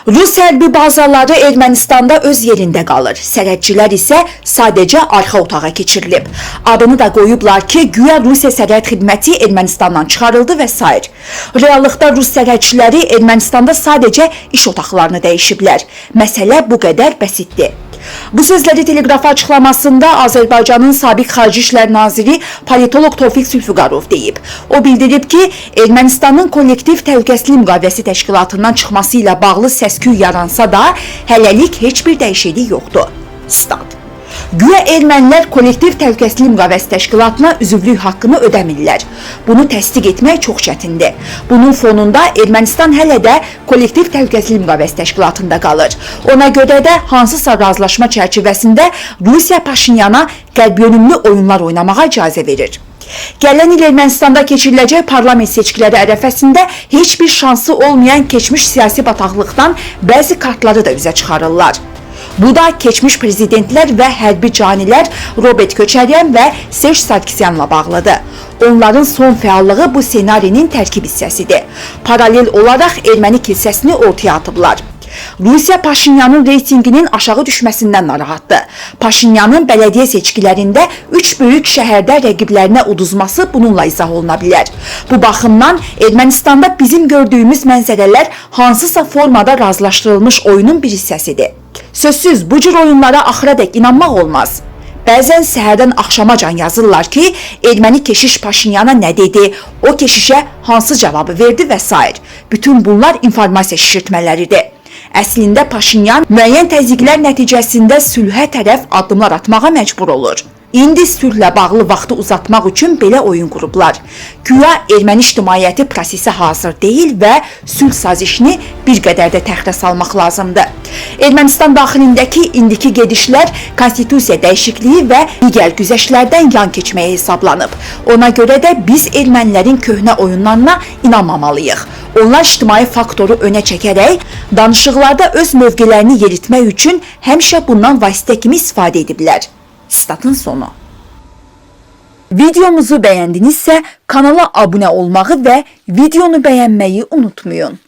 Rus hərbi bazaları Ermənistanda öz yerində qalır. Sərhədçilər isə sadəcə arxa otağa keçirilib. Adını da qoyublar ki, güya Rusiya sərhəd xidməti Ermənistandan çıxarıldı və s. Reallıqda Rus sərhədçiləri Ermənistanda sadəcə iş otaqlarını dəyişiblər. Məsələ bu qədər bəsitdir. Bu sözləri teleqrafa açıqlamasında Azərbaycanın sabiq Xarici İşlər Naziri politolog Tofiq Zülfüqarov deyib. O bildirib ki, Ermənistanın kollektiv təhlükəsizlik müqaviləsi təşkilatından çıxması ilə bağlı səs-küy yaransa da, hələlik heç bir dəyişiklik yoxdur. Stat. Güya ermənilər kollektiv təhlükəsizlik müqaviləsi təşkilatına üzvlük haqqını ödəmirlər. Bunu təsdiq etmək çox çətindir. Bunun fonunda Ermənistan hələ də kollektiv təhlükəsizlik müqaviləsi təşkilatında qalır. Ona görə də hansısa razılaşma çərçivəsində Rusiya Paşinyana qərbyönümlü oyunlar oynamağa icazə verir. Gələn il Ermənistanda keçiriləcək parlament seçkiləri ərəfəsində heç bir şansı olmayan keçmiş siyasi bataqlıqdan bəzi kartları da üzə çıxarırlar. Bu da keçmiş prezidentlər və hərbi canilər Robert Köçəryan və Serj Sarkisyanla bağlıdır. Onların son fəallığı bu senarinin tərkib hissəsidir. Paralel olaraq erməni kilsəsini ortaya atıblar. Rusiya Paşinyanın reytinginin aşağı düşməsindən narahatdır. Paşinyanın bələdiyyə seçkilərində 3 böyük şəhərdə rəqiblərinə uduzması bununla izah oluna bilər. Bu baxımdan Ermənistanda bizim gördüyümüz mənzərələr hansısa formada razılaşdırılmış oyunun bir hissəsidir. Sözsüz bu cür oyunlara axıradək inanmaq olmaz. Bəzən səhərdən axşamacan yazırlar ki, erməni keşiş Paşinyana nə dedi, o keşişə hansı cavabı verdi və s. Bütün bunlar informasiya şişirtmələridir. Əslində Paşinyan müəyyən təzyiqlər nəticəsində sülhə tərəf addımlar atmağa məcbur olur. İndi sülhlə bağlı vaxtı uzatmaq üçün belə oyun qurublar. Güya erməni ictimaiyyəti prosesə hazır deyil və sülh sazişini bir qədər də təxirə salmaq lazımdır. Ermənistan daxilindəki indiki gedişlər konstitusiya dəyişikliyi və digər güzəştlərdən yan keçməyə hesablanıb. Ona görə də biz ermənilərin köhnə oyunlarına inanmamalıyıq. Onlar ictimai faktoru önə çəkərək, danışıqlarda öz mövqelərini yeritmək üçün həmişə bundan vasitə kimi istifadə ediblər. Statın sonu. Videomuzu bəyəndinizsə kanala abunə olmağı və videonu bəyənməyi unutmayın.